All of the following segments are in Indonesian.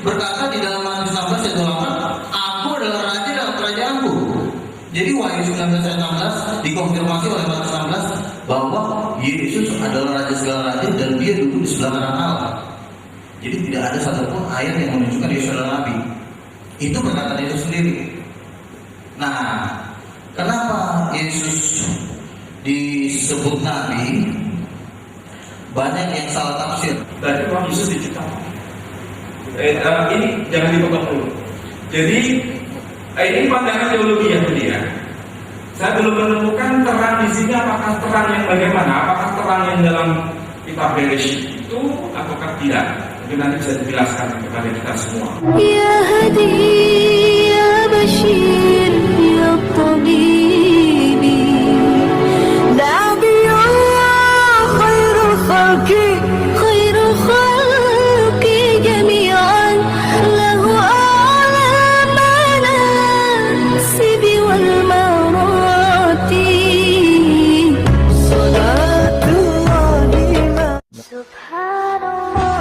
berkata di dalam Matius 16 ayat 28, aku adalah raja dalam kerajaanku. Jadi Wahyu 19 ayat 16 dikonfirmasi oleh Matius 16 bahwa Yesus adalah raja segala raja dan dia duduk di sebelah kanan Allah. Jadi tidak ada satupun ayat yang menunjukkan Yesus adalah nabi. Itu perkataan Yesus sendiri. Nah, kenapa Yesus disebut nabi? Banyak yang salah tafsir. Tadi Tuhan Yesus diciptakan. Ini jangan dipotong dulu. Jadi ini pandangan teologi ya tadi ya. Saya belum menemukan terang di sini apakah terang yang bagaimana? Apakah terang yang dalam kitab Bereshit itu ataukah tidak? Mungkin nanti bisa dijelaskan kepada kita semua. Ya Hadi, ya Bashir, ya Tabibi, Nabi Allah, khairul khalqi, khairul khalqi jami'an, lahu a'la manasibi wal marati, salatullahi ma subhanallah.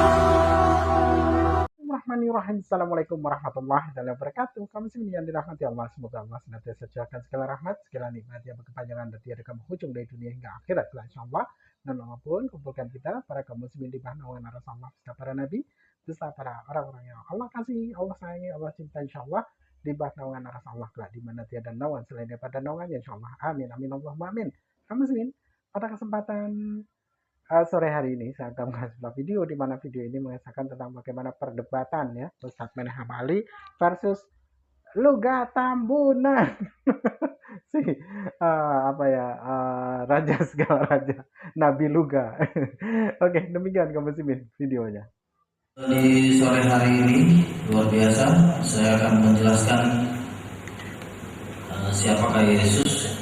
Bismillahirrahmanirrahim. Assalamualaikum warahmatullahi wabarakatuh. Kami yang dirahmati Allah, semoga Allah senantiasa curahkan segala rahmat, segala nikmat yang berkepanjangan dan tiada kemenghujung dari dunia hingga akhirat. Insyaallah. Dan apapun kumpulkan kita para kaum muslimin di bawah naungan Rasulullah, para nabi, beserta para orang-orang yang Allah kasih, Allah sayangi, Allah cinta, insyaallah di bawah naungan Rasulullah kelak di mana tiada naungan selain daripada naungannya, insyaallah. Amin amin Allahumma amin. Kaum muslimin, pada kesempatan sore hari ini saya akan mengasih sebuah video di mana video ini mengisahkan tentang bagaimana perdebatan ya Ustadz Menahem Ali versus Luga Tambunan si raja segala raja Nabi Luga. Oke, demikian kaum muslimin videonya. Di sore hari ini luar biasa, saya akan menjelaskan siapakah Yesus.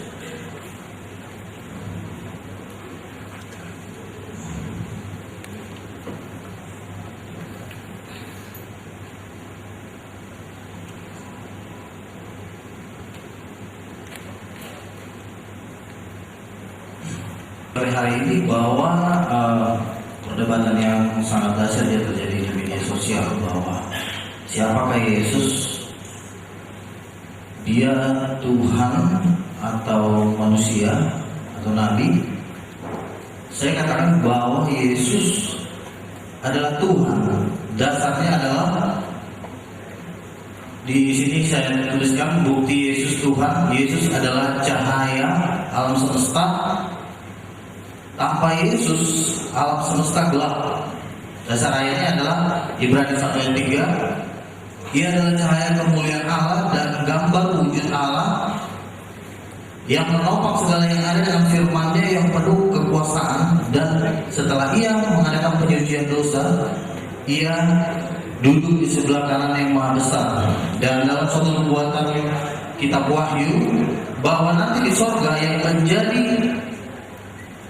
Sore hari ini bahwa perdebatan yang sangat dahsyat yang terjadi di media sosial bahwa siapakah Yesus, dia Tuhan atau manusia atau nabi. Saya katakan bahwa Yesus adalah Tuhan. Dasarnya adalah di sini saya tuliskan bukti Yesus Tuhan. Yesus adalah cahaya alam semesta. Tanpa Yesus, alam semesta gelap. Dasar ayatnya adalah Ibrani 1 ayat 3. Ia adalah cahaya kemuliaan Allah dan gambar wujud Allah yang menopang segala yang ada dalam firman-Nya yang penuh kekuasaan. Dan setelah ia mengadakan penyucian dosa, ia duduk di sebelah kanan yang maha besar. Dan dalam suatu nubuatan kitab Wahyu bahwa nanti di sorga yang menjadi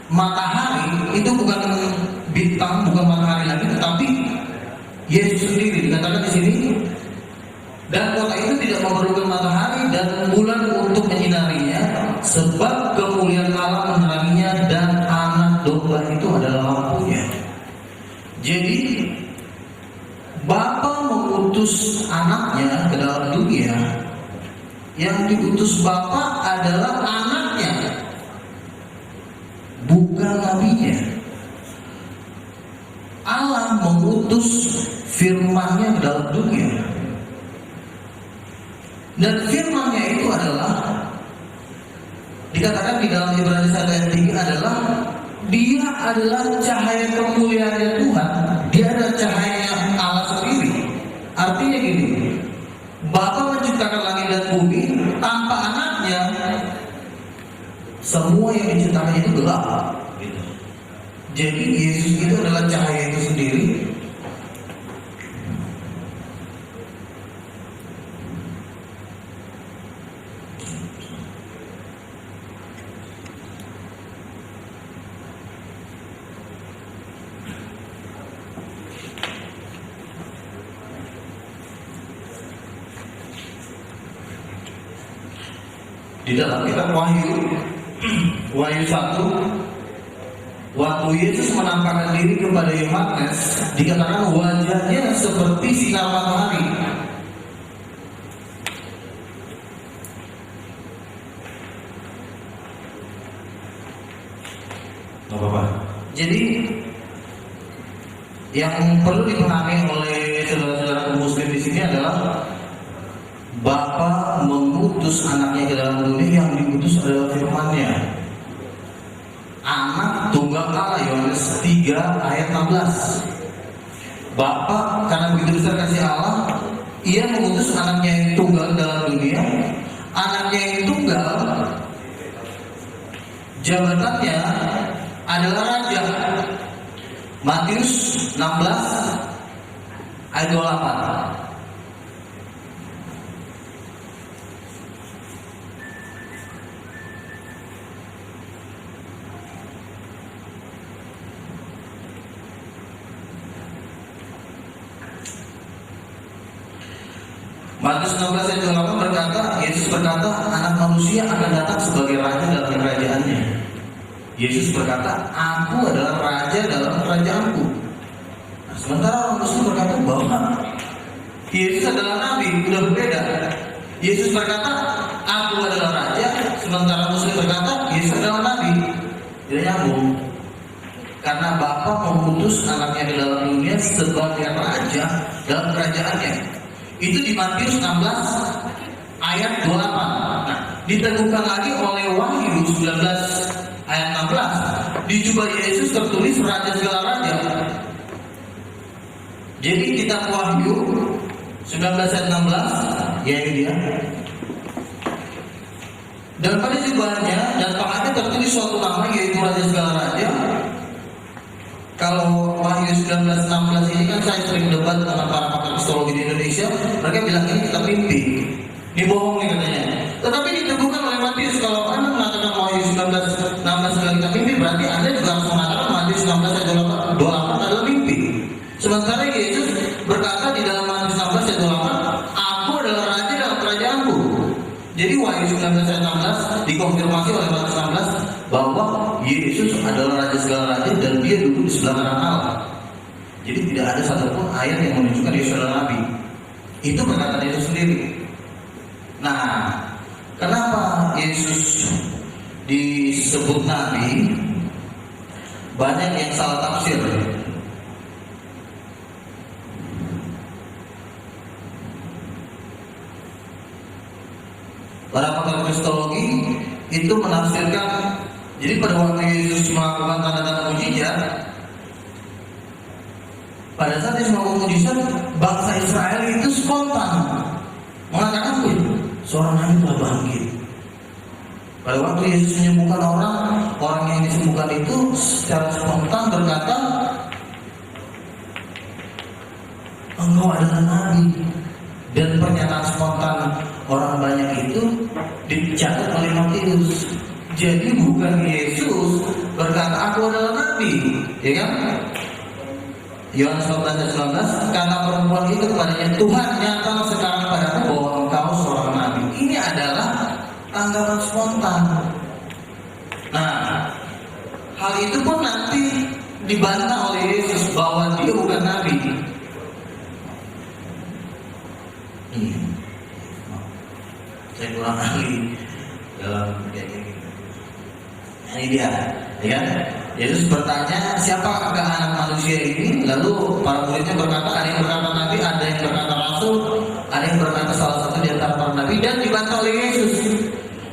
matahari itu bukan bintang, bukan matahari lagi, tetapi Yesus sendiri dikatakan di sini. Dan kota itu tidak memerlukan matahari dan bulan untuk menyinarinya, sebab kemuliaan Allah meneranginya dan anak domba itu adalah lampunya. Jadi Bapa mengutus anaknya ke dalam dunia. Yang diutus Bapa adalah anaknya, bukan nabinya. Allah mengutus firman-Nya ke dalam dunia. Dan firman-Nya itu adalah dikatakan di dalam Ibrani 1 ayat 3 adalah dia adalah cahaya kemuliaan Tuhan. Dia adalah cahaya Allah sendiri. Artinya gini, Bapa menciptakan langit dan bumi tanpa anaknya. Semua yang diciptakan itu gelap. Gitu. Jadi Yesus itu adalah cahaya itu sendiri. Di dalam kitab Wahyu 1, waktu Yesus menampakkan diri kepada Yohanes, dikatakan wajahnya seperti sinar matahari Jadi yang perlu dipahami oleh saudara-saudara muslim di sini adalah Bapa mengutus anaknya ke dalam dunia, yang diutus adalah firman-Nya. Anak tunggal Allah, Yohanes 3 ayat 16. Bapa karena begitu besar kasih Allah, Ia mengutus anaknya yang tunggal dalam dunia. Anaknya yang tunggal, jabatannya adalah raja. Matius 16 ayat 28. Matius 16 ayat 28 berkata, Yesus berkata, anak manusia akan datang sebagai raja dalam kerajaannya. Yesus berkata, aku adalah raja dalam kerajaanku. Nah, sementara orang Muslim berkata bahwa Yesus adalah nabi, sudah berbeda. Yesus berkata, aku adalah raja, sementara Muslim berkata, Yesus adalah nabi. Tidak nyambung. Karena Bapa mengutus anaknya ke dalam dunia sebagai raja dalam kerajaannya. Itu di Matius 16 ayat 28. Nah, diteguhkan lagi oleh Wahyu 19 ayat 16. Di jubah Yesus tertulis raja segala raja. Jadi kitab Wahyu 19 ayat 16, ya ini dia. Dan pada jubahnya dan tangannya tertulis suatu nama, yaitu raja segala raja. Kalau Wahyu 19:16 ini kan saya sering debat dengan para pakar kristologi di Indonesia, mereka bilang ini kita mimpi, ini bohong nih katanya. Tetapi diteguhkan oleh Matius, kalau Anda mengatakan Wahyu 19:16 kita mimpi, berarti Anda juga harus mengatakan Matius 16 ayat 28 adalah mimpi. Sementara Yesus berkata di dalam Matius 16 ayat 28, aku adalah raja dalam kerajaanku. Jadi Wahyu 19 ayat 16 dikonfirmasi oleh Matius 16 bahwa Yesus adalah raja segala raja dan dia duduk di sebelah kanan Allah. Jadi tidak ada satupun ayat yang menunjukkan Yesus adalah nabi. Itu perkataan Yesus sendiri. Nah, kenapa Yesus disebut nabi? Banyak yang salah tafsir. Para pakar kristologi itu menafsirkan, jadi pada waktu Yesus melakukan tanda-tanda mujizat, pada saat Yesus melakukan mujizat, bangsa Israel itu spontan mengatakan, seorang nabi telah bangkit. Pada waktu Yesus menyembuhkan orang yang disembuhkan itu secara spontan berkata, engkau adalah nabi. Dan pernyataan spontan orang banyak itu dicatat oleh Matius. Jadi bukan Yesus berkata aku adalah nabi, ya kan? Yohanes 14:19, kata perempuan itu kepadanya, Tuhan nyatalah sekarang padaku bahwa engkau seorang nabi. Ini adalah tanggapan spontan. Nah, hal itu pun nanti dibantah oleh Yesus bahwa dia bukan nabi. Saya kurang ahli dalam kayak gini. Ini dia, ya kan? Yesus bertanya, siapakah anak manusia ini? Lalu para muridnya berkata, ada yang berkata nabi, ada yang berkata rasul, ada yang berkata salah satu di antara para nabi, dan dibantah oleh Yesus.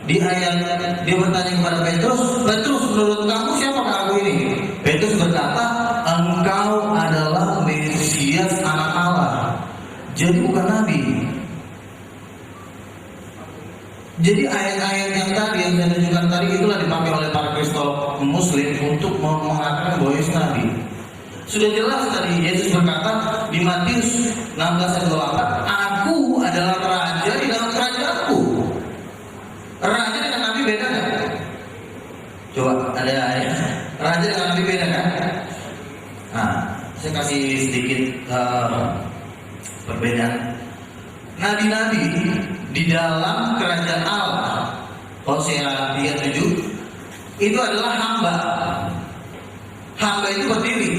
Di ayat dia bertanya kepada Petrus, Petrus, menurut kamu siapakah aku ini? Petrus berkata, engkau adalah Mesias, anak Allah. Jadi bukan nabi. Jadi ayat-ayat yang tadi yang saya tunjukkan tadi itulah dipakai oleh para kristolog muslim untuk mengatakan bahwa Yesus nabi. Sudah jelas tadi Yesus berkata di Matius 16:28, aku adalah raja di dalam kerajaanku. Raja dengan nabi beda kan? Coba ada ayat. Raja dengan nabi beda kan? Nah, saya kasih sedikit perbedaan. Nabi-nabi di dalam kerajaan Allah, Hosea 3:7, itu adalah hamba. Hamba itu berdiri.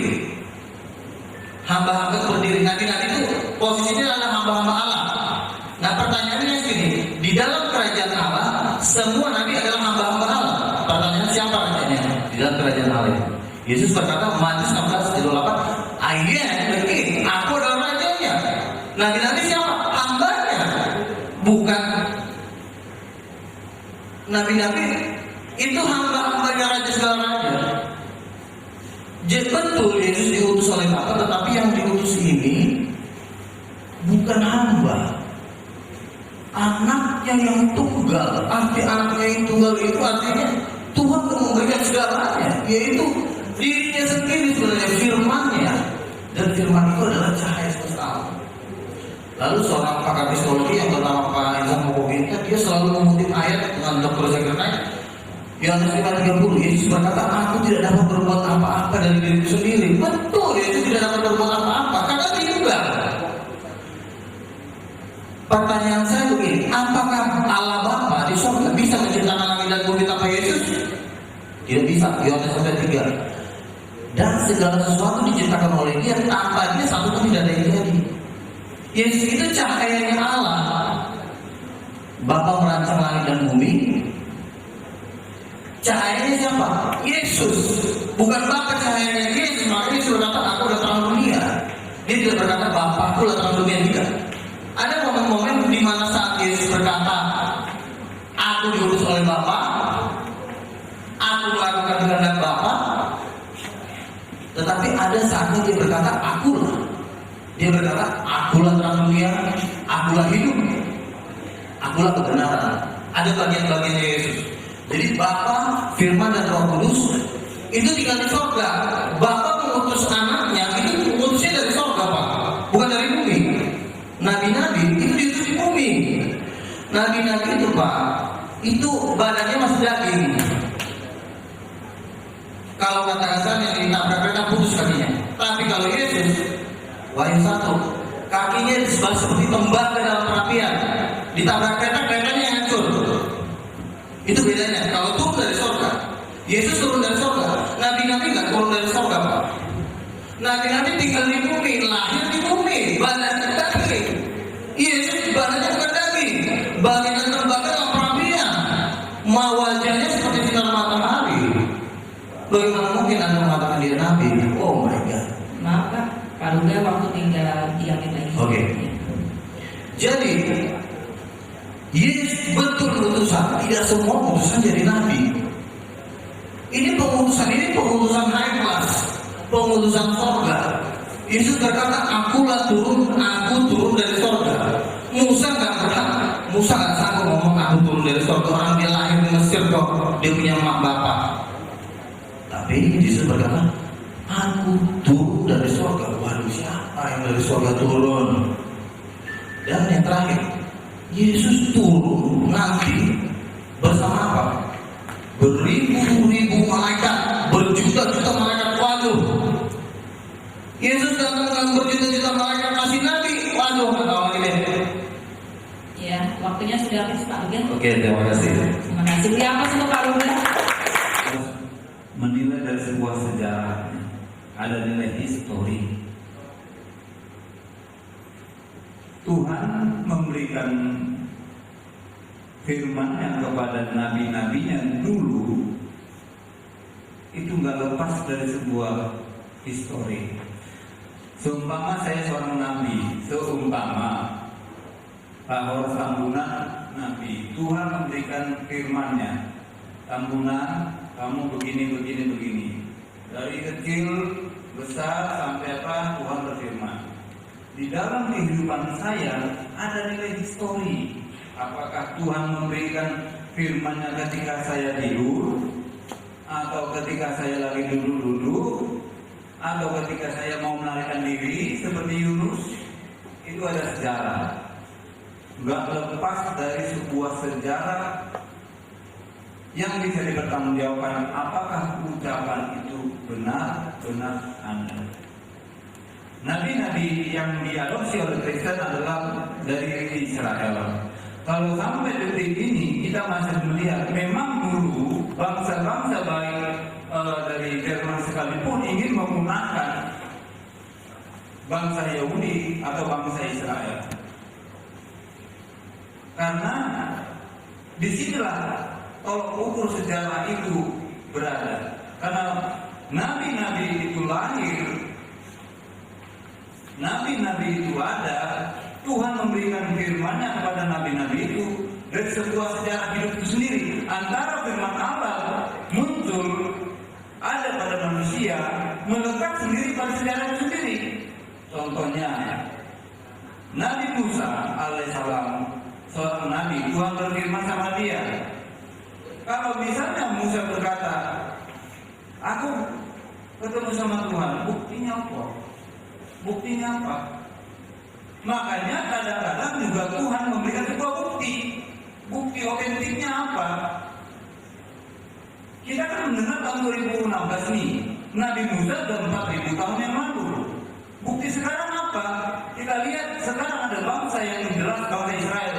Hamba-hamba itu berdiri. Nabi-nabi itu posisinya adalah hamba-hamba Allah. Nah, pertanyaannya gini, di dalam kerajaan Allah, semua nabi adalah hamba-hamba Allah. Pertanyaannya siapa rajanya di dalam kerajaan Allah? Yesus berkata Nabi-nabi siapa? Hambanya, bukan nabi-nabi itu hamba-hambanya raja segala raja. Jadi betul Yesus diutus oleh Bapa, tetapi yang diutus ini bukan hamba, anaknya yang tunggal. Arti anaknya yang tunggal itu artinya Tuhan memberikan segalanya, yaitu dirinya sendiri sebenarnya, firman-Nya, dan firman itu adalah cahaya semesta alam. Lalu seorang pakar psikologi yang bernama Pak Ilham Mokoginka, dia selalu mengutip ayat dengan Dr. Zakirnaik Yohanes 5:30. Yesus berkata, aku tidak dapat berbuat apa-apa dari diriku sendiri. Betul, Yesus tidak dapat berbuat apa-apa karena tinggal. Pertanyaan saya begini, apakah Allah Bapa di surga bisa menciptakan langit dan bumi tanpa Yesus? Tidak bisa. Yohanes 3. Dan segala sesuatu diciptakan oleh Dia, tanpa Dia satu pun tidak ada yang jadi. Yesus itu cahayanya Allah. Bapa merancang langit dan bumi. Cahayanya siapa? Yesus. Bukan Bapa cahayanya Yesus. Makanya Yesus berkata, aku adalah terang dunia. Dia tidak berkata, Bapa aku adalah terang dunia. Tidak. Ada momen-momen di mana saat Yesus berkata, aku diutus oleh Bapa, aku melakukan kehendak Bapa. Tetapi ada saatnya dia berkata, akulah. Dia berkata, akulah terang dunia, akulah hidup, akulah kebenaran. Ada bagian-bagian Yesus. Jadi Bapa, Firman dan Roh Kudus itu tinggal di surga. Bapa mengutus anaknya, itu mengutusnya dari surga, Pak, bukan dari bumi. Nabi-nabi itu diutus di bumi. Nabi-nabi itu, Pak, itu badannya masih daging. Kalau kata kasarnya ditabrak kereta putus kakinya. Tapi kalau Yesus, Wahyu 1, kakinya seperti tembaga dalam perapian. Ditabrak kereta, keretanya yang hancur. Itu bedanya. Kalau turun dari surga, Yesus turun dari surga. Nabi-nabi nggak turun dari surga, Pak. Nabi-nabi tinggal di bumi, lahir di bumi, badannya daging. Yesus badannya bukan daging, badannya tembaga dalam perapian. Wajahnya seperti sinar matahari. Bagaimana mungkin Anda mengatakan dia Nabi? Oh my God. Maaf Pak, kalau udah waktu tinggal diamin lagi. Oke. Jadi Yesus betul utusan. Tidak semua utusan jadi Nabi. Ini pengutusan high class, pengutusan surga. Yesus berkata, aku turun dari surga. Musa nggak berhak, Musa nggak sanggup ngomong aku turun dari surga. Orang dia lahir di Mesir kok, dia punya mak bapak. Tapi Yesus berkata, aku turun dari surga. Waduh, siapa yang dari surga turun? Dan yang terakhir, Yesus turun nanti bersama apa? Beribu-ribu malaikat, berjuta-juta malaikat. Waduh, Yesus datang dengan berjuta-juta malaikat kasih Nabi. Waduh, ketawa ini. Ya, waktunya sudah habis Pak Ruben. Oke, terima kasih. Terima kasih. Beri apa untuk Pak Ruben? Menilai dari sebuah sejarah, ada nilai histori. Tuhan memberikan firman-Nya kepada nabi-nabinya dulu, itu nggak lepas dari sebuah histori. Seumpama saya seorang nabi, seumpama Pak Hor Tambunan nabi, Tuhan memberikan firman-Nya, Tambunan kamu begini. Dari kecil besar sampai apa Tuhan berfirman. Di dalam kehidupan saya ada nilai histori. Apakah Tuhan memberikan firman-Nya ketika saya tidur, atau ketika saya lagi duduk-duduk, atau ketika saya mau melarikan diri seperti Yunus? Itu ada sejarah. Gak lepas dari sebuah sejarah yang bisa dipertanggungjawabkan. Apakah ucapan itu benar-benar ada? Nabi-nabi yang diadopsi oleh Kristen adalah dari Israel. Kalau sampai detik ini kita masih melihat, memang dulu bangsa-bangsa baik dari Jerman sekalipun ingin menggunakan bangsa Yahudi atau bangsa Israel. Karena disinilah tolok ukur sejarah itu berada. Karena nabi-nabi itu lahir nabi-nabi itu ada, Tuhan memberikan firman-Nya kepada nabi-nabi itu dari sebuah sejarah hidup itu sendiri. Antara firman Allah muncul ada pada manusia, melekat sendiri pada sejarah itu sendiri. Contohnya Nabi Musa alaihissalam, seorang nabi, Tuhan berfirman sama dia. Kalau misalnya Musa berkata, aku ketemu sama Tuhan, buktinya apa? Buktinya apa? Makanya kadang-kadang juga Tuhan memberikan sebuah bukti. Bukti otentiknya apa? Kita kan mendengar tahun 2016 nih, Nabi Musa sudah 4000 tahun yang lalu. Bukti sekarang apa? Kita lihat sekarang ada bangsa yang jelas, bangsa Israel,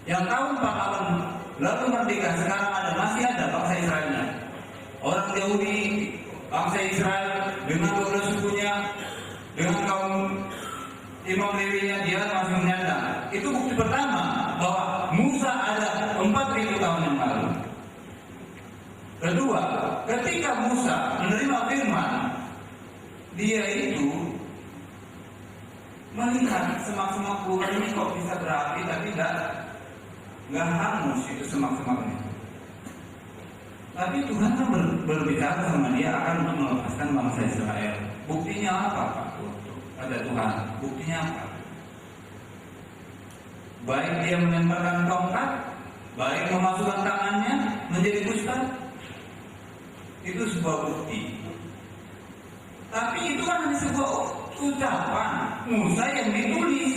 yang tahun 4 tahun lalu merdeka, sekarang masih ada bangsa Israelnya. Orang Yahudi, bangsa Israel dengan 12 sukunya, dengan kaum Imam Lewinya, dia masih menyandang. Itu bukti pertama bahwa Musa ada 4000 tahun yang lalu. Kedua, ketika Musa menerima firman, dia itu melihat semak-semak bulan ini kok bisa berapi tapi nggak hangus itu semak-semaknya. Tapi Tuhan kan berbicara sama dia akan melepaskan bangsa Israel. Buktinya apa, Pak? Kata Tuhan, buktinya apa? Baik dia melemparkan tongkat, baik memasukkan tangannya menjadi kusta, itu sebuah bukti. Tapi itu kan hanya sebuah ucapan Musa yang ditulis.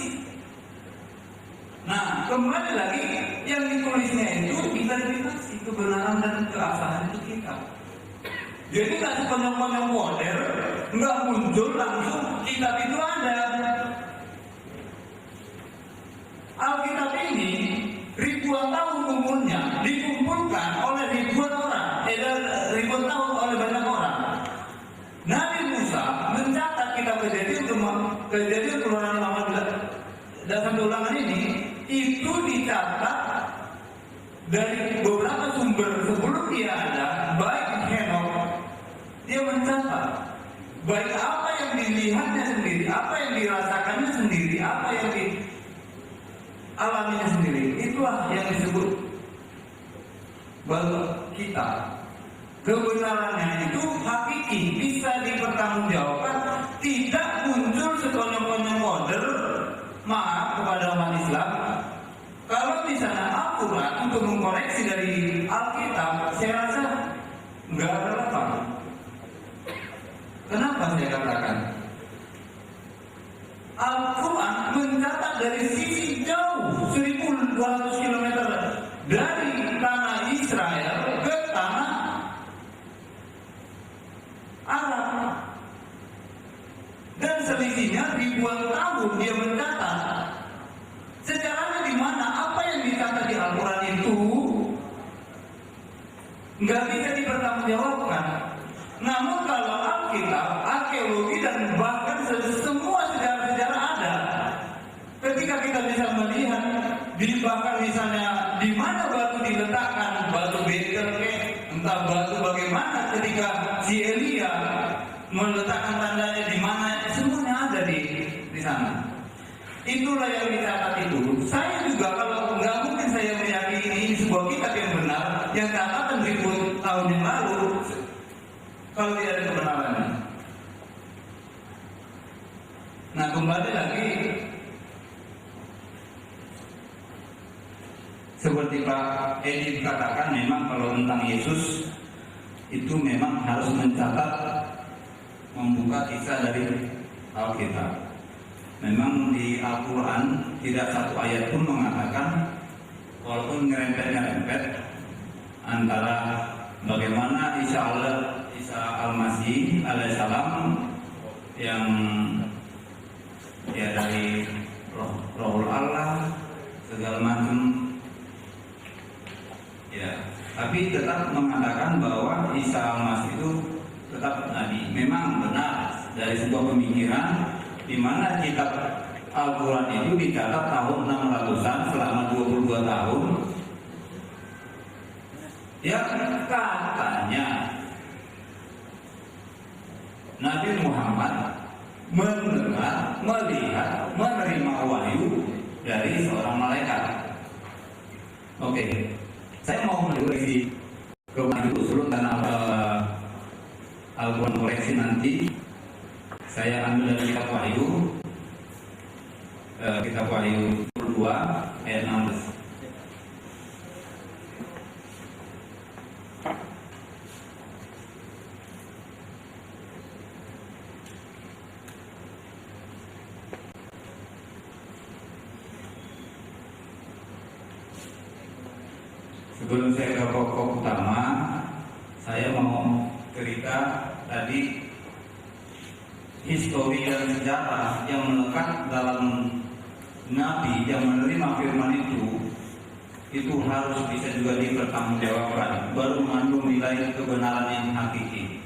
Nah, kembali lagi yang ditulisnya itu diverifikasi kebenaran dan keabsahan itu kita. Jadi nggak sekonyong-konyong model, nggak muncul langsung kitab itu ada. Alkitab ini ribuan tahun umurnya dikumpulkan oleh ribuan orang, ribuan tahun oleh banyak orang. Nabi Musa mencatat kitab kejadian keluaran 15 dan sampai ulangan ini itu dicatat dari beberapa sumber sebelum dia ada, baik Henok, dia mencatat baik apa yang dilihatnya sendiri, apa yang dirasakannya sendiri, apa yang dialaminya sendiri. Itulah yang disebut bahwa kita kebenarannya itu hakiki, bisa dipertanggungjawabkan, tidak muncul sekonyong-konyong model. Maaf kepada umat Islam, kalau misalnya akurat untuk mengkoreksi dari Alkitab, saya rasa nggak relevan. Kenapa saya katakan? Al-Quran mencatat dari sisi jauh 1200 km dari tanah Israel ke tanah Arab, dan selisihnya ribuan tahun dia mencatat. Sejarahnya di mana? Apa yang dicatat di Al-Quran itu nggak bisa dipertanggungjawabkan. Namun kalau Alkitab, arkeologi dan bahkan semua sejarah-sejarah ada. Ketika kita bisa melihat bahkan misalnya di mana batu diletakkan, batu Betel, entah batu bagaimana ketika si Elia meletakkan tandanya di mana, semuanya ada di sana. Itulah yang dicatat itu. Saya juga kalau nggak mungkin saya meyakini ini sebuah kitab yang benar, yang catatan ribuan tahun yang lalu, kalau tidak ada kebenarannya. Nah, kembali lagi seperti Pak Edi katakan, memang kalau tentang Yesus itu memang harus mencatat, membuka kisah dari Alkitab. Memang di Al-Quran tidak satu ayat pun mengatakan, walaupun nyerempet-nyerempet antara bagaimana Isa Al-Masih alaihissalam yang ya dari Rohul Allah segala macam ya, tapi tetap mengatakan bahwa Isa Al-Masih itu tetap nabi. Memang benar dari sebuah pemikiran di mana kitab Al-Quran itu dicatat tahun 600-an selama 22 tahun. Ya, katanya Nabi Muhammad mendengar, melihat, menerima wahyu dari seorang malaikat. Oke, saya mau menulis ke wahyu sebelum karena Al-Quran koreksi nanti. Saya ambil dari kitab Wahyu, kitab Wahyu 2 ayat 16. Sebelum saya ke pokok utama, saya mau cerita tadi histori dan sejarah yang melekat dalam Nabi yang menerima firman itu harus bisa juga dipertanggungjawabkan, baru mengandung nilai kebenaran yang hakiki.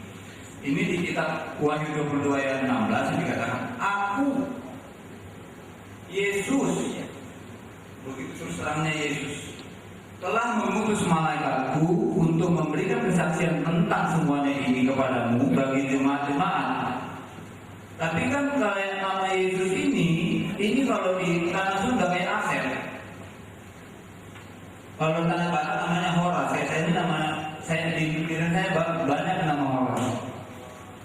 Ini di kitab Wahyu 22 ayat 16 dikatakan, aku Yesus, begitu terus terangnya Yesus, telah mengutus malaikatku untuk memberikan kesaksian tentang semuanya ini kepadamu bagi jemaat-jemaat. Tapi kan kalau yang nama Yesus ini kalau di tanah Sunda kayak Asep. Kalau tanah Batak namanya Horas. Saya ini namanya, saya di pikiran saya banyak nama Horas.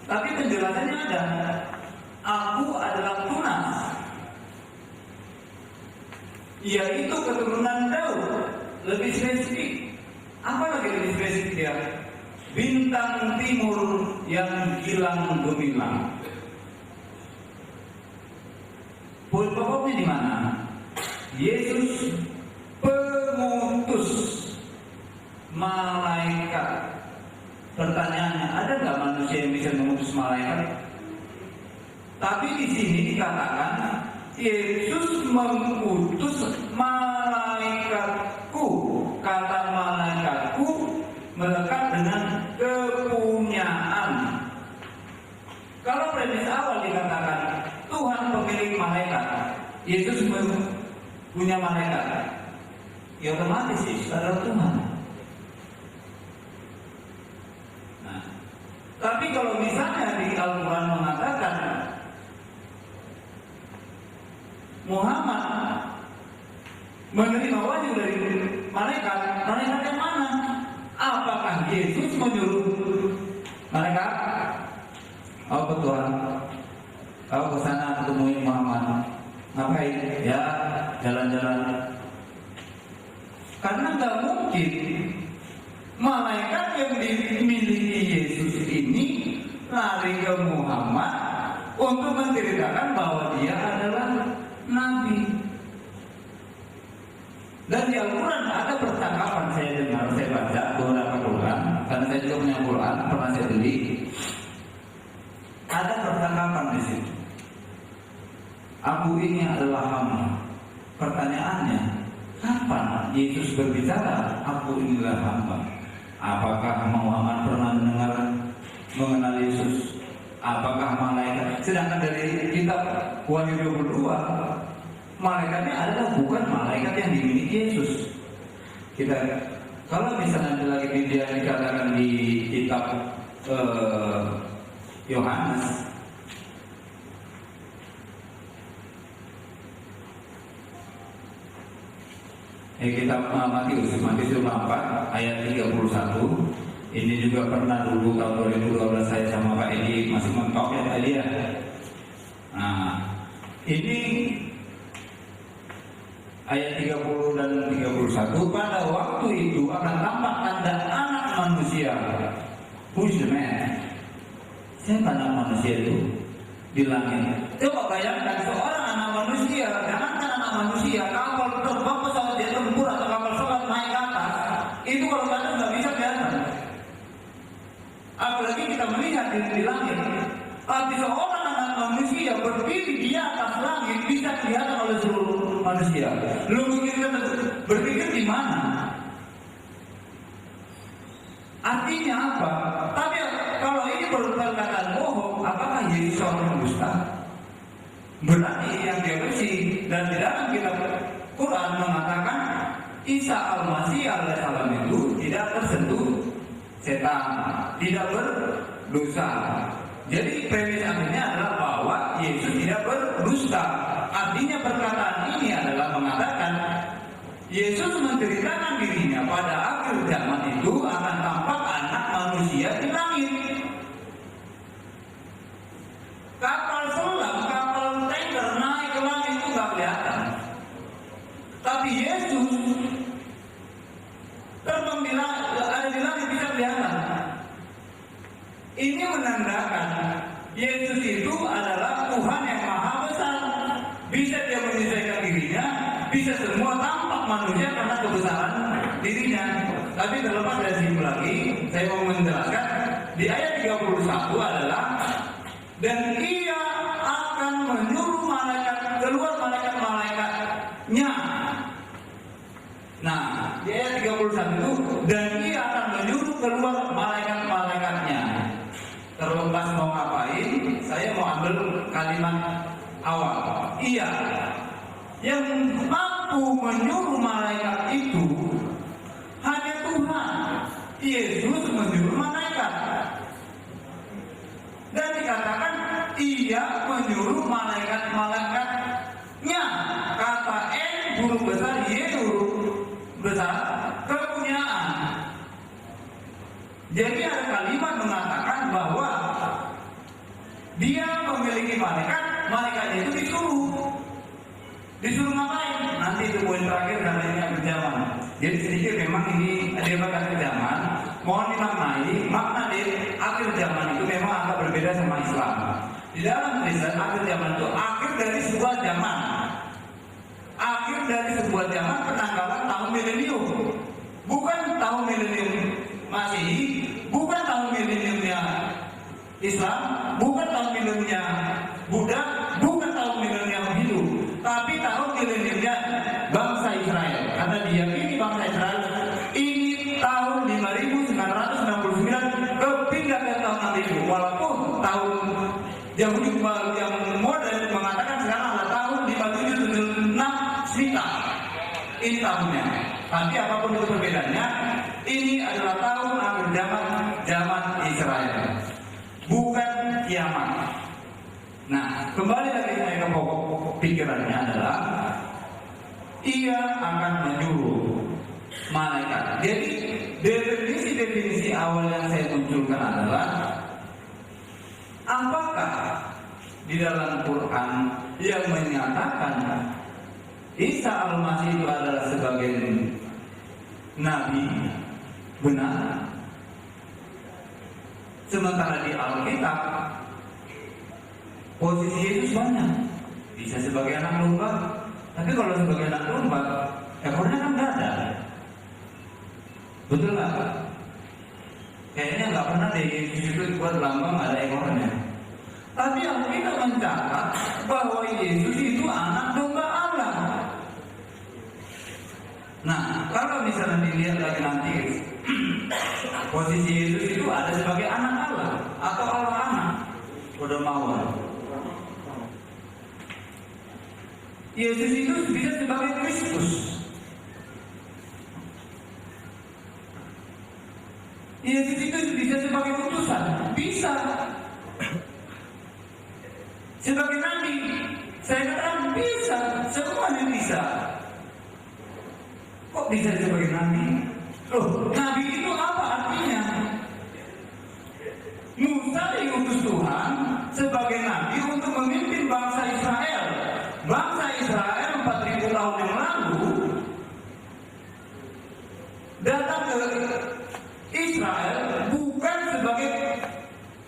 Tapi penjelasannya ada. Aku adalah Tunas, yaitu keturunan Daud. Lebih spesifik, apa lagi lebih spesifik dia? Bintang timur yang gilang gemilang. Poin pokoknya di mana? Yesus pengutus malaikat. Pertanyaannya, ada nggak manusia yang bisa mengutus malaikat? Tapi di sini dikatakan Yesus mengutus malaikatku. Kata malaikatku melekat dengan kepunyaan. Kalau premis awal dikatakan Tuhan pemilik malaikat, Yesus punya malaikat, ya otomatis Yesus adalah Tuhan. Nah, tapi kalau misalnya di Al-Quran mengatakan Muhammad menerima wahyu dari malaikat yang mana? Apakah Yesus menyuruh malaikat? Oh betul, kau kesana ketemu Muhammad, ngapain? Ya jalan-jalan. Karena nggak mungkin malaikat yang dimiliki Yesus ini lari ke Muhammad untuk menceritakan bahwa dia adalah Nabi. Dan di Al-Quran ada percakapan, saya dengar, saya baca beberapa Quran, karena saya juga punya Quran, pernah saya beli. Ada percakapan di situ. Aku ini adalah hamba. Pertanyaannya, kapan Yesus berbicara, aku inilah hamba? Apakah Muhammad pernah mengenal Yesus? Apakah malaikat? Sedangkan dari kitab Wahyu 22, malaikatnya adalah bukan malaikat yang dimiliki Yesus. Kita kalau misalnya lagi dia dikatakan di kitab Yohanes, kitab Matius 24 ayat 31. Ini juga pernah dulu tahun 2012 saya sama Pak Edi masih mentok ya tadi ya. Nah, ini ayat 30 dan 31, pada waktu itu akan tampak tanda anak manusia. Who's the man? Siapa anak manusia itu? Di langit. Coba bayangkan seorang anak manusia, jangankan anak manusia, kapal terbang, pesawat dia tempur atau kapal selam naik ke atas, itu kalau kadang nggak bisa kelihatan. Apalagi kita melihat di langit. Tapi seorang anak manusia berdiri di atas langit bisa kelihatan oleh seluruh manusia. Lu berpikir di mana? Artinya apa? Tapi kalau ini perkataan bohong, apakah Yesus seorang dusta? Berarti yang dia bersih. Dan di dalam kitab Quran mengatakan Isa Al-Masih alaihissalam itu tidak tersentuh setan, tidak berdosa. Jadi premis akhirnya adalah bahwa Yesus tidak berdusta. Artinya perkataan ini adalah mengatakan Yesus menceritakan dirinya pada akhir zaman itu akan tampak anak manusia di langit. Kapal selam, kapal tanker naik ke langit itu nggak kelihatan. Tapi Yesus terbang di langit, ada di langit bisa kelihatan. Ini menandakan Yesus itu adalah Tuhan yang maha besar. Bisa dia menyelesaikan dirinya, bisa semua tampak manusia karena kebesaran dirinya. Tapi terlepas dari itu lagi, saya mau menjelaskan di ayat 31 adalah dan ia akan menyuruh malaikat keluar malaikat-malaikatnya. Nah, di ayat 31 itu dan ia akan menyuruh keluar malaikat-malaikatnya. Terlepas mau ngapain, saya mau ambil kalimat awal. Iya, yang mampu menyuruh malaikat itu hanya Tuhan. Yesus menyuruh malaikat. Dan dikatakan ia menyuruh malaikat-malaikatnya. Kata N huruf besar, Y huruf besar, kepunyaan. Jadi ada kalimat mengatakan bahwa dia memiliki malaikat, malaikatnya itu disuruh ngapain? Nanti itu poin terakhir karena ini akhir zaman. Jadi sedikit memang ini debat akhir zaman. Mohon dimaknai, makna di akhir zaman itu memang agak berbeda sama Islam. Di dalam Kristen akhir zaman itu akhir dari sebuah zaman. Akhir dari sebuah zaman penanggalan tahun milenium. Bukan tahun milenium Masehi, bukan tahun mileniumnya Islam, bukan tahun mileniumnya Buddha, bukan tahun milenium Hindu, tapi tahun mileniumnya bangsa Israel. Karena diyakini bangsa Israel ini tahun 5969 kepindah ke tahun 6000. Walaupun tahun Yahudi yang modern mengatakan sekarang adalah tahun 5776 Smita. Ini tahunnya. Tapi apapun itu perbedaannya, ini adalah tahun akhir zaman Israel, bukan kiamat. Nah, kembali lagi saya ke pokok pikirannya adalah ia akan menyuruh malaikat. Jadi definisi awal yang saya munculkan adalah apakah di dalam Quran yang menyatakan Isa Al-Masih itu adalah sebagai nabi benar? Sementara di Alkitab posisi Yesus banyak, bisa sebagai anak domba. Tapi kalau sebagai anak domba, ekornya kan nggak ada. Betul nggak? Kayaknya nggak pernah deh Yesus itu buat lambang ada ekornya. Tapi Alkitab mencatat bahwa Yesus itu anak domba Allah. Nah, kalau misalnya dilihat lagi nanti posisi Yesus itu ada sebagai anak Allah atau Allah anak, udah mawar. Yesus itu bisa sebagai Kristus. Yesus itu bisa sebagai utusan, bisa. Sebagai nabi, saya katakan bisa, semuanya bisa. Kok bisa sebagai nabi? Loh, nabi itu apa artinya? Musa diutus Tuhan sebagai nabi untuk memimpin bangsa Israel. Bangsa Israel 4000 tahun yang lalu datang ke Israel bukan sebagai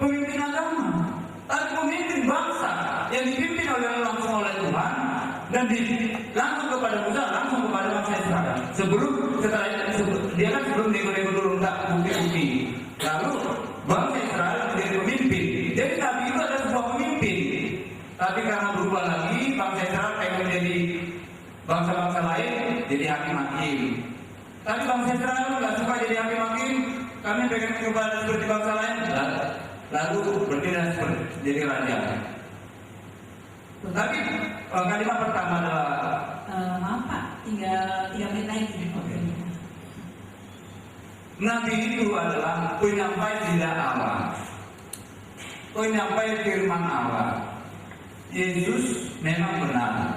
pemimpin agama, tapi pemimpin bangsa yang dipimpin langsung oleh Tuhan dan langsung kepada Musa, langsung kepada bangsa Israel. Dia kan sebelum diberi dulu enggak bukti-bukti. Lalu bangsa Israel menjadi pemimpin. Jadi nabi itu adalah sebuah pemimpin. Tapi karena berubah lagi, bangsa Israel pengen menjadi bangsa-bangsa lain, jadi hakim-hakim. Tapi bangsa Israel nggak suka jadi hakim-hakim, kami pengen berubah seperti bangsa lain. Lalu bertindak seperti jadi raja. Tapi kalimat pertama adalah maaf Pak, tiga menit lagi. Nabi itu adalah penyampai tidak Allah, penyampai firman Allah. Yesus memang benar.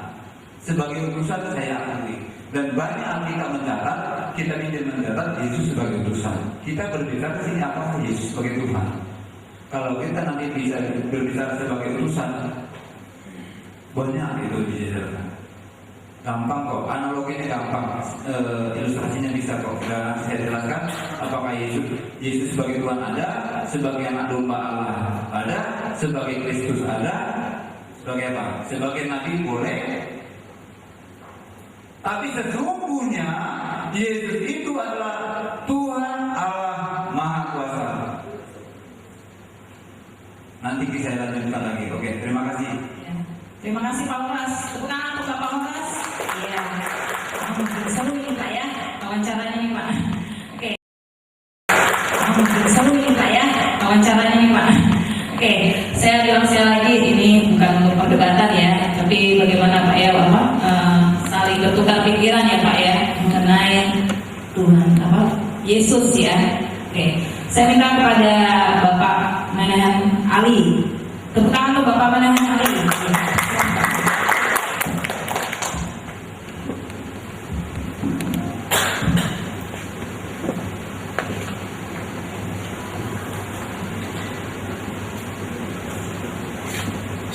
Sebagai utusan saya akui. Dan banyak kita mencatat, kita ingin mencatat Yesus sebagai utusan. Kita berbicara sini apakah Yesus sebagai Tuhan? Kalau kita nanti bisa berbicara sebagai utusan, banyak itu dijelaskan. Gampang kok, analoginya gampang, ilustrasinya bisa kok. Dan saya jelaskan apakah Yesus sebagai Tuhan ada, sebagai anak domba Allah ada, sebagai Kristus ada, sebagai apa? Sebagai Nabi boleh. Tapi sesungguhnya Yesus itu adalah Tuhan Allah Maha Kuasa. Nanti saya lanjutkan lagi. Oke, terima kasih. Ya. Terima kasih Pak Horas. Tepuk tangan untuk Pak Horas. Iya. Seru ini Pak ya, wawancaranya nih Pak. Oke. Seru ini Pak ya, wawancaranya nih Pak. Oke, saya bilang sekali lagi ini bukan untuk perdebatan ya, tapi bagaimana Pak ya, Bapak saling bertukar pikiran ya Pak ya mengenai Tuhan Yesus ya. Oke, saya minta kepada Bapak Manahan Ali. Tepuk tangan untuk Bapak Manahan Ali.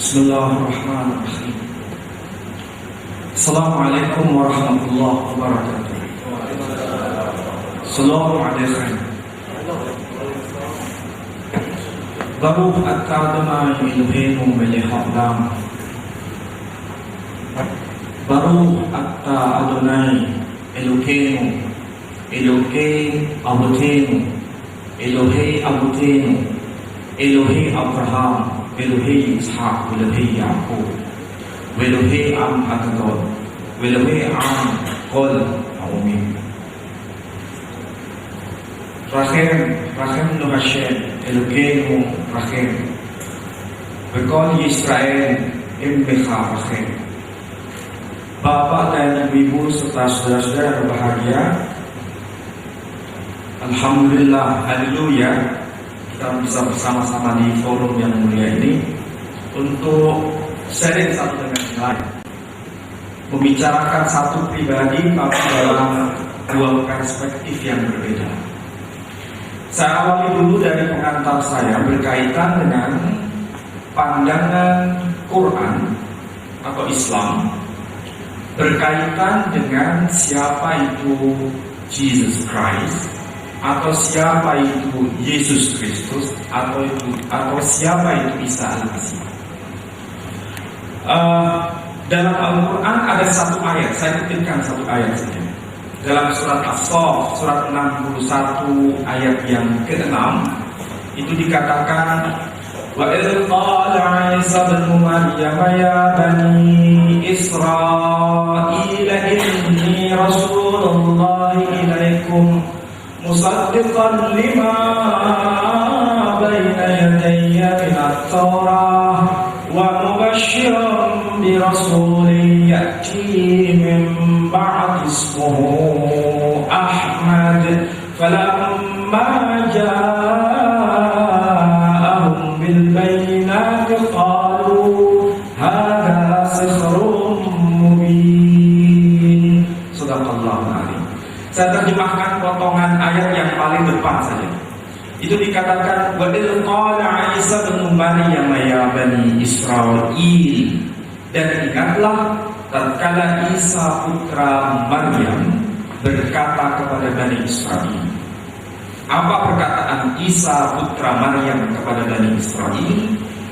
Bismillahirrahmanirrahim. Assalamualaikum warahmatullahi wabarakatuh. Assalamualaikum. Baruch atah Adonai Eloheinu melech haolam. Baruch atah Adonai Eloheinu, Elokei Avotenu, Elohei Avotenu, Elohei Abraham, Elohei Ishak, Elohei Yakub, Elohei Am Hakadol, Elohei Am Kol Haumim. Rachem no Hashem, Elokeinu Rachem. Bekol Yisrael Embecha Rachem. Bapak dan Ibu serta saudara-saudara berbahagia, Alhamdulillah, haleluya, kita bisa bersama-sama di forum yang mulia ini untuk sharing satu dengan yang lain, membicarakan satu pribadi tapi dalam dua perspektif yang berbeda. Saya awali dulu dari pengantar saya berkaitan dengan pandangan Quran atau Islam berkaitan dengan siapa itu Jesus Christ, atau siapa itu Yesus Kristus, atau siapa itu Isa Al-Masih. Dalam Al-Quran ada satu ayat, saya kutipkan satu ayat saja. Dalam surat As-Saff, surat 61 ayat yang ke-6, itu dikatakan, Wa idh qala Isa ibn Maryam ya bani Israil inni Rasulullah ilaikum musaddiqan lima baina yadayya min at-Taurah wa mubashiran bi rasulin ya'ti min ba'di ismuhu Ahmad falamma ja'ahum bil bayyinati qalu hadha sihrun mubin. Sadaqallahu alaihi. Saya terjemahkan potongan ayat yang paling depan saja. Itu dikatakan wa idh qala Isa ibn Maryam ya bani Israil. Dan ingatlah tatkala Isa putra Maryam berkata kepada Bani Israel. Apa perkataan Isa putra Maryam kepada Bani Israel?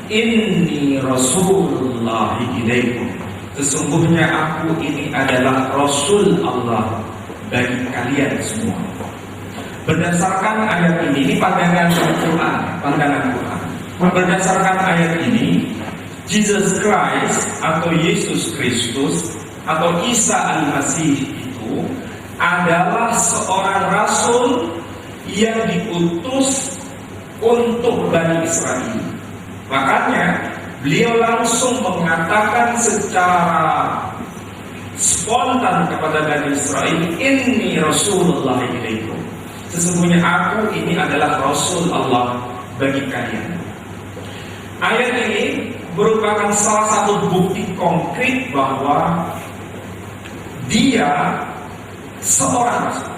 Inni Rasulullah ilaikum. Sesungguhnya aku ini adalah Rasul Allah bagi kalian semua. Berdasarkan ayat ini pandangan Quran, berdasarkan ayat ini, Jesus Christ atau Yesus Kristus atau Isa Al-Masih itu adalah seorang rasul yang diutus untuk Bani Israel. Makanya beliau langsung mengatakan secara spontan kepada Bani Israel, Inni Rasulullah ilaikum. Sesungguhnya aku ini adalah Rasul Allah bagi kalian. Ayat ini merupakan salah satu bukti konkret bahwa dia seorang rasul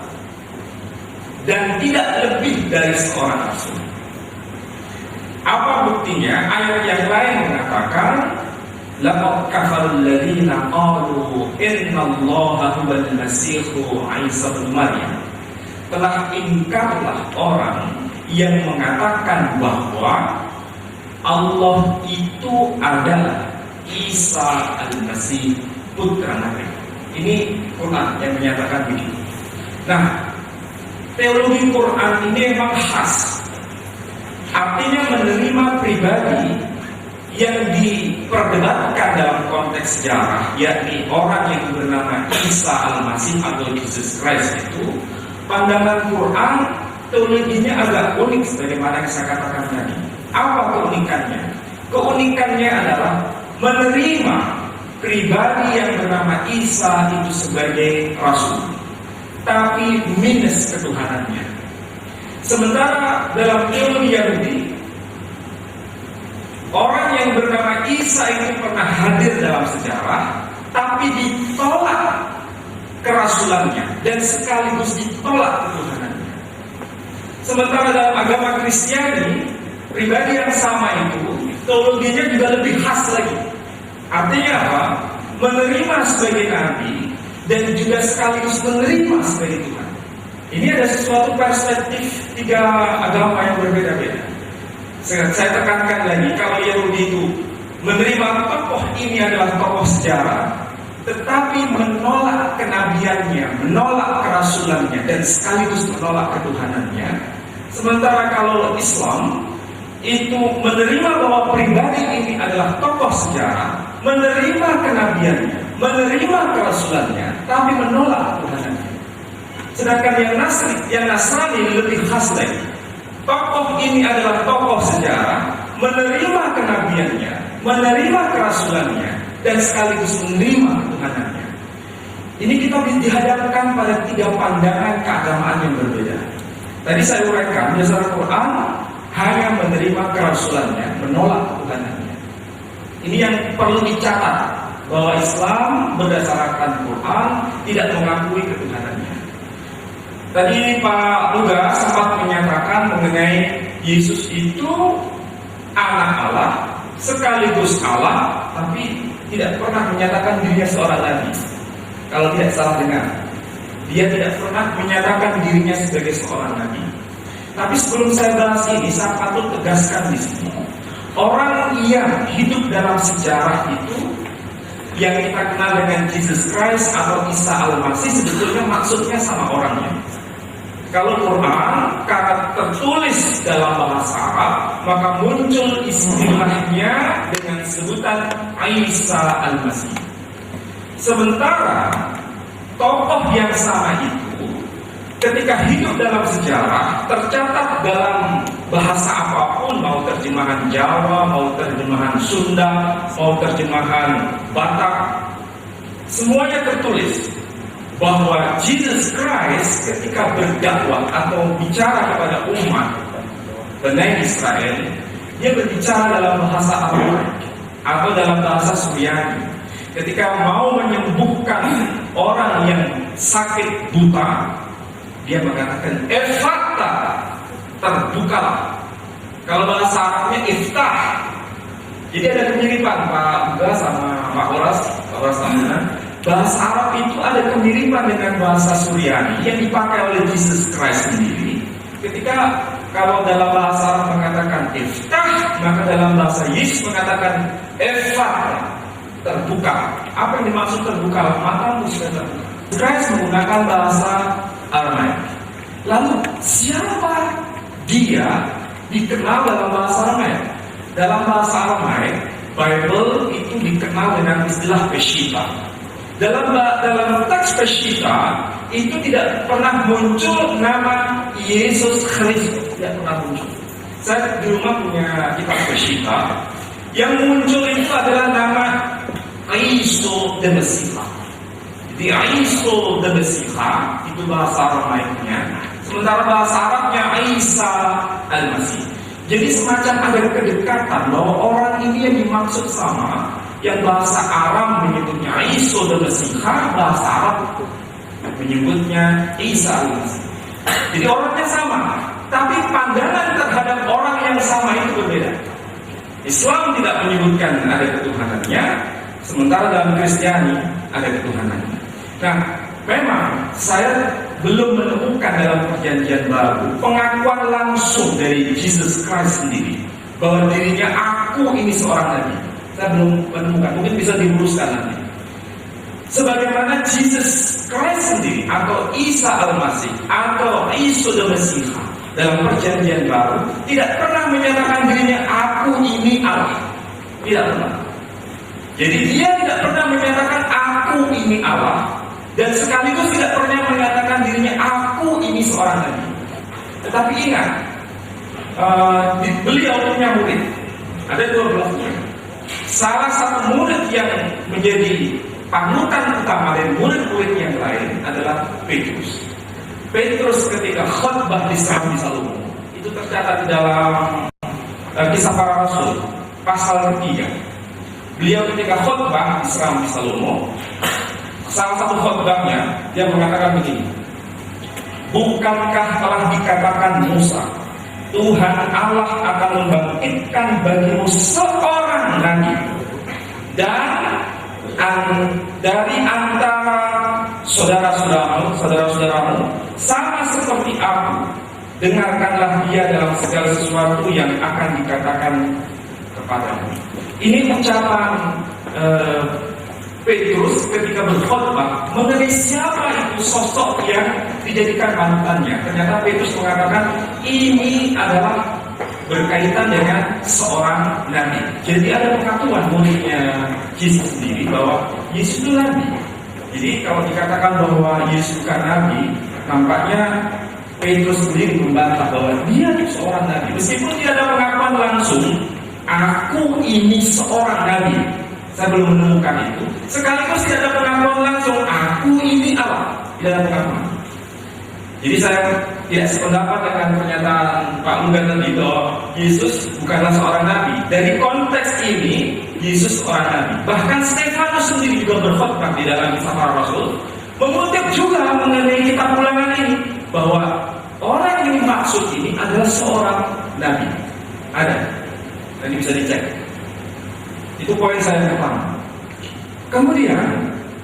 dan tidak lebih dari seorang rasul. Apa buktinya? Ayat yang lain mengatakan, laqad kafara alladziina qalu innallaha huwal masiihu Isa ibnu Maryam. Telah ingkarlah orang yang mengatakan bahwa Allah itu adalah Isa al-Masih putra Maryam. Ini Quran yang menyatakan begitu. Nah, teologi Quran ini memang khas. Artinya menerima pribadi yang diperdebatkan dalam konteks sejarah, yakni orang yang bernama Isa al-Masih atau Jesus Christ itu, pandangan Quran teologinya agak unik sebagaimana yang saya katakan tadi. Apa keunikannya? Keunikannya adalah menerima pribadi yang bernama Isa itu sebagai rasul, tapi minus ketuhanannya. Sementara dalam teologi Yahudi, orang yang bernama Isa itu pernah hadir dalam sejarah, tapi ditolak kerasulannya dan sekaligus ditolak ketuhanannya. Sementara dalam agama Kristiani, pribadi yang sama itu teologinya juga lebih khas lagi. Artinya apa? Menerima sebagai nabi dan juga sekaligus menerima sebagai Tuhan. Ini ada sesuatu perspektif tiga agama yang berbeda-beda. Saya tekankan lagi, kalau Yahudi itu menerima tokoh ini adalah tokoh sejarah, tetapi menolak kenabiannya, menolak kerasulannya, dan sekaligus menolak ketuhanannya. Sementara kalau Islam itu menerima bahwa pribadi ini adalah tokoh sejarah, menerima kenabiannya, menerima kerasulannya, tapi menolak ketuhanannya. Sedangkan yang Nasrani lebih khas lagi. Tokoh ini adalah tokoh sejarah, menerima kenabiannya, menerima kerasulannya, dan sekaligus menerima ketuhanannya. Ini kita dihadapkan pada tiga pandangan keagamaan yang berbeda. Tadi saya uraikan, dasar Quran hanya menerima kerasulannya, menolak ketuhanannya. Ini yang perlu dicatat, bahwa Islam berdasarkan Quran tidak mengakui ketuhanannya. Tadi Pak Luga sempat menyatakan mengenai Yesus itu anak Allah, sekaligus Allah, tapi tidak pernah menyatakan dirinya seorang nabi. Kalau tidak salah dengar, dia tidak pernah menyatakan dirinya sebagai seorang nabi. Tapi sebelum saya bahas ini, saya patut tegaskan di sini, orang yang hidup dalam sejarah itu, yang kita kenal dengan Jesus Christ atau Isa al-Masih, sebetulnya maksudnya sama orangnya. Kalau Quran karena tertulis dalam bahasa Arab, maka muncul istilahnya dengan sebutan Isa al-Masih. Sementara tokoh yang sama itu ketika hidup dalam sejarah tercatat dalam bahasa apapun, mau terjemahan Jawa, mau terjemahan Sunda, mau terjemahan Batak, semuanya tertulis bahwa Jesus Christ ketika berdakwah atau bicara kepada umat Bani Israel, dia berbicara dalam bahasa Arab atau dalam bahasa Suryani. Ketika mau menyembuhkan orang yang sakit buta, dia mengatakan Efatha, terbukalah. Kalau bahasa Arabnya iftah. Jadi ada kemiripan Pak Buga sama Pak Horas sama. Bahasa Arab itu ada kemiripan dengan bahasa Suryani yang dipakai oleh Jesus Christ sendiri. Ketika kalau dalam bahasa Arab mengatakan iftah, maka dalam bahasa Yesus mengatakan Efatha, terbuka. Apa yang dimaksud terbuka? Matamu sudah terbuka. Christ menggunakan bahasa Aramaik. Lalu siapa dia dikenal dalam bahasa Aramaik? Dalam bahasa Aramaik, Bible itu dikenal dengan istilah Peshitta. Dalam teks Peshitta itu tidak pernah muncul nama Yesus Kristus, tidak pernah muncul. Saya di rumah punya kitab Peshitta. Yang muncul itu adalah nama Isa the Messiah. Jadi Isa the Messiah itu bahasa Aramaiknya. Sementara bahasa Arabnya Isa al-Masih. Jadi semacam ada kedekatan bahwa orang ini yang dimaksud sama, yang bahasa Arab menyebutnya Isa dan Mesiha, bahasa Arab menyebutnya Isa al-Masih. Jadi orangnya sama, tapi pandangan terhadap orang yang sama itu berbeda. Islam tidak menyebutkan ada ketuhanannya, sementara dalam Kristiani ada ketuhanannya. Nah, memang saya belum menemukan dalam Perjanjian Baru pengakuan langsung dari Jesus Christ sendiri bahwa dirinya aku ini seorang nabi. Saya belum menemukan, mungkin bisa diluruskan nanti. Sebagaimana Jesus Christ sendiri atau Isa al-Masih atau Isa the Mesiha dalam Perjanjian Baru tidak pernah menyatakan dirinya aku ini Allah. Tidak pernah. Jadi dia tidak pernah menyatakan aku ini Allah, dan sekaligus tidak pernah menyatakan dirinya aku ini seorang nabi. Tetapi ingat, beliau punya murid, ada 12 murid. Salah satu murid yang menjadi panutan utama dari murid-murid yang lain adalah Petrus. Petrus ketika khutbah di Serambi Salomo, itu tercatat di dalam Kisah Para Rasul pasal 3. Beliau ketika khutbah di Serambi Salomo, salah satu khutbahnya dia mengatakan begini, bukankah telah dikatakan Musa, Tuhan Allah akan membangkitkan bagimu seorang nabi, dan dari antara saudara-saudaramu sama seperti aku, dengarkanlah dia dalam segala sesuatu yang akan dikatakan kepadamu. Ini ucapan Petrus ketika berkhutbah mengenai siapa itu sosok yang dijadikan panutannya. Ternyata Petrus mengatakan ini adalah berkaitan dengan seorang nabi. Jadi ada pengakuan muridnya Yesus sendiri bahwa Yesus itu nabi. Jadi kalau dikatakan bahwa Yesus bukan nabi, nampaknya Petrus sendiri membantah bahwa dia itu seorang nabi. Meskipun tidak ada pengakuan langsung, aku ini seorang nabi. Saya belum menemukan itu. Sekaligus tidak ada pengakuan langsung, aku ini Allah. Tidak ada pengakuan. Jadi saya tidak sependapat dengan pernyataan Pak Mugan tadi bahwa Yesus bukanlah seorang nabi. Dari konteks ini, Yesus seorang nabi. Bahkan Stefanus sendiri juga berkhutbah di dalam Kisah Para Rasul, mengutip juga mengenai kitab Ulangan ini bahwa orang yang dimaksud ini adalah seorang nabi. Ada. Dan bisa dicek. Itu poin saya pertama. Kemudian,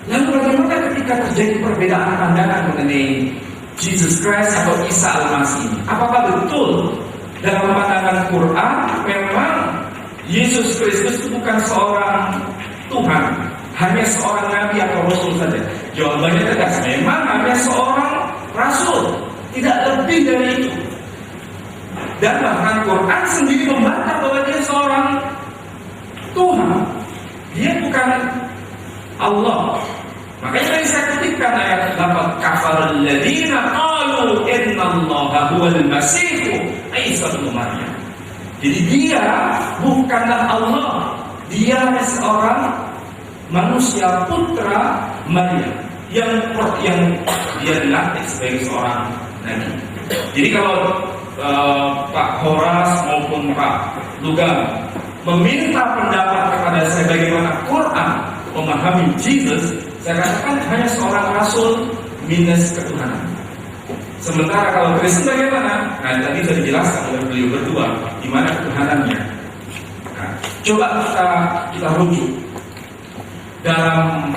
lalu bagaimana ketika terjadi perbedaan pandangan mengenai Jesus Christ atau Isa al-Masih ini? Apakah betul dalam pandangan Quran memang Yesus Kristus itu bukan seorang Tuhan, hanya seorang nabi atau rasul saja? Jawabannya tegas, memang hanya seorang rasul, tidak lebih dari itu. Dan bahkan Quran sendiri membantah bahwa dia seorang Tuhan, dia bukan Allah. Makanya tadi saya kutipkan ayat 8, kafarul ladzina qalu innallaha huwal masih Isa bin Maryam. Jadi dia bukanlah Allah, dia hanya seorang manusia putra Maryam yang dia dilantik sebagai seorang nabi. Jadi kalau Pak Horas maupun Pak Lugan meminta pendapat kepada saya bagaimana Quran memahami Jesus, saya katakan hanya seorang rasul minus ketuhanan. Sementara kalau Kristen bagaimana? Nah, tadi sudah dijelaskan oleh beliau berdua di mana ketuhanannya. Nah, coba kita rujuk dalam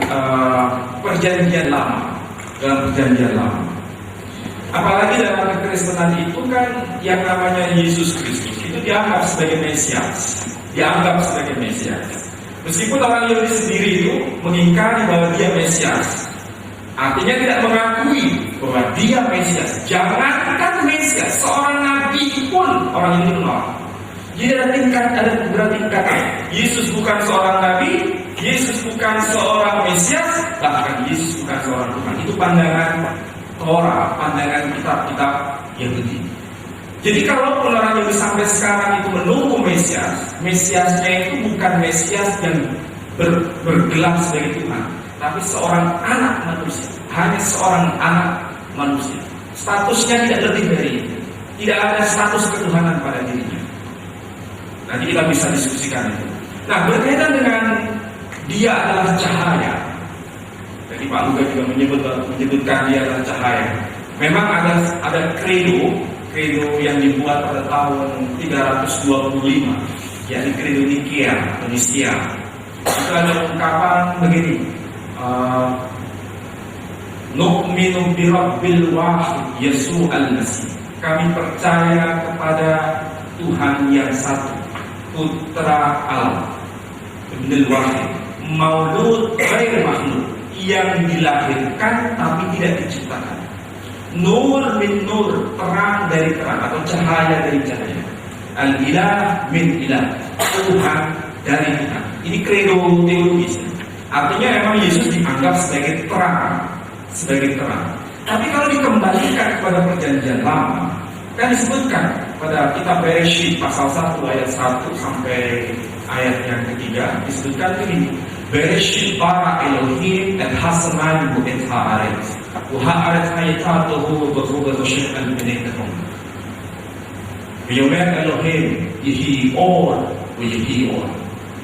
Perjanjian Lama, Apalagi dalam kekristenan itu kan yang namanya Yesus Kristus itu dianggap sebagai Mesias. Meskipun orang Yahudi sendiri itu mengingkari bahwa dia Mesias, artinya tidak mengakui bahwa dia Mesias. Jangankan Mesias, seorang nabi pun orang ini menolak. Jadi ada beberapa tingkat. Yesus bukan seorang nabi, Yesus bukan seorang Mesias, bahkan Yesus bukan seorang Tuhan. Itu pandangan Torah, pandangan kitab-kitab Yahudi. Jadi kalau orang Yahudi sampai sekarang itu menunggu Mesiasnya itu bukan Mesias yang bergelar sebagai Tuhan, tapi seorang anak manusia, hanya seorang anak manusia. Statusnya tidak lebih dari itu. Tidak ada status ketuhanan pada dirinya. Nanti kita bisa diskusikan itu. Nah, berkaitan dengan dia adalah cahaya. Jadi Pak Luga juga menyebutkan dia adalah cahaya. Memang ada credo yang dibuat pada tahun 325, yakni credo Nicea. Itu ada ungkapan begini, Nu'minu birabbil wahid Yesu al-Masih. Kami percaya kepada Tuhan yang satu, Putra Allah, Ibnul Wahid, Maulud ghair makhluk, yang dilahirkan tapi tidak diciptakan. Nur min nur, terang dari terang atau cahaya dari cahaya. Al-ilah min ilah, Tuhan dari Tuhan. Ini credo teologis. Artinya memang Yesus dianggap sebagai terang. Tapi kalau dikembalikan kepada perjanjian lama, kan disebutkan pada kitab Bereshit pasal 1 ayat 1 sampai ayat yang ketiga, disebutkan ini, Bereshit bara Elohim et hasanan et haaretz wa haaretz hayatatuhu wa huwa shay'an minhum. Yomer Elohim yihi or wa yihi or.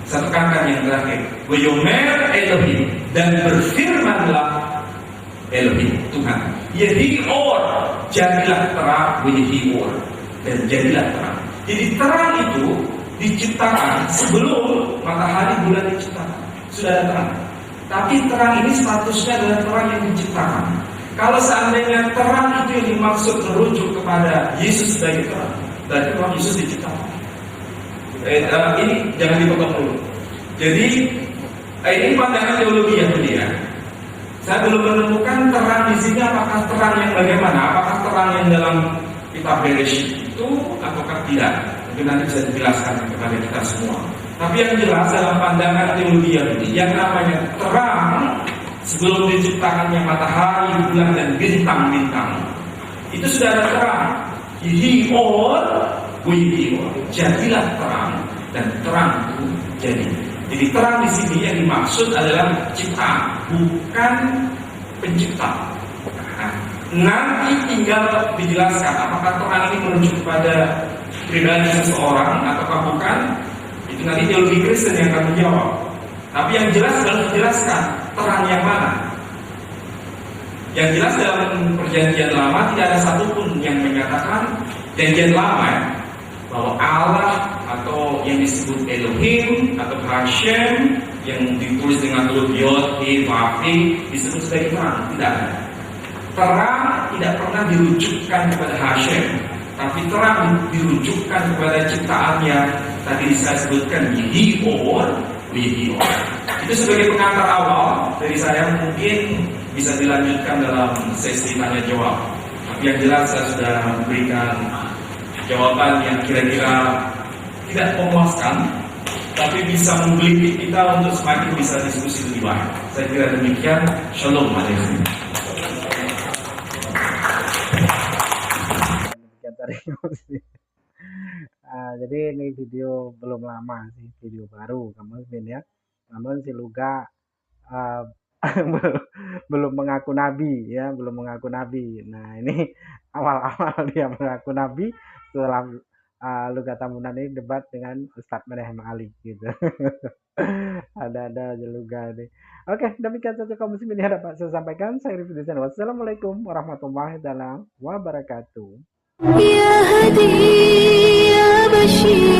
Saya tekankan yang terakhir, wa yomer Elohim, dan berfirmanlah Elohim, Tuhan, yihi or, jadilah terang, wa yihi or, dan jadilah terang. Jadi terang itu diciptakan sebelum matahari bulan diciptakan. Sudah ada terang. Tapi terang ini statusnya adalah terang yang diciptakan. Kalau seandainya terang itu yang dimaksud merujuk kepada Yesus sebagai terang, berarti terang Yesus diciptakan. Ini jangan dipotong dulu. Jadi ini pandangan teologi yang mulia. Saya belum menemukan terang di sini apakah terang yang bagaimana, apakah terang yang dalam kitab Bereshit itu ataukah tidak. Mungkin nanti bisa dijelaskan kepada kita semua. Tapi yang jelas dalam pandangan teologi yang namanya terang sebelum diciptakannya matahari, bulan dan bintang-bintang, itu sudah ada terang. Yihior, jadilah terang, dan terang itu jadi. Jadi terang di sini yang dimaksud adalah ciptaan, bukan pencipta. Nah, nanti tinggal dijelaskan apakah terang ini merujuk kepada pribadi seseorang ataukah bukan. Itu nanti teologi Kristen yang akan menjawab. Tapi yang jelas adalah dijelaskan terang yang mana. Yang jelas dalam perjanjian lama tidak ada satupun yang menyatakan perjanjian lama bahwa Allah atau yang disebut Elohim atau Hashem yang ditulis dengan huruf Yod, He, Vav, disebut sebagai terang. Tidak ada. Terang tidak pernah dirujukkan kepada Hashem, tapi terang dirujukkan kepada ciptaannya. Tadi saya sebutkan Yihior. Itu sebagai pengantar awal dari saya, mungkin bisa dilanjutkan dalam sesi tanya jawab. Tapi yang jelas saya sudah memberikan jawaban yang kira-kira tidak memuaskan, tapi bisa menggelitik kita untuk semakin bisa diskusi lebih banyak. Saya kira demikian. Shalom alaikum. Jadi ini video belum lama sih, video baru kemudian ya. Namun si Luga belum mengaku nabi ya, belum mengaku nabi. Nah ini awal-awal dia mengaku nabi setelah Luga Tambunan ini debat dengan Ustadz Menahem Ali gitu. Ada aja Luga nih. Oke, demikian saja kaum muslimin yang dapat saya sampaikan. Saya Rifdi Desain. Wassalamualaikum warahmatullahi wabarakatuh. يا هدي يا بشير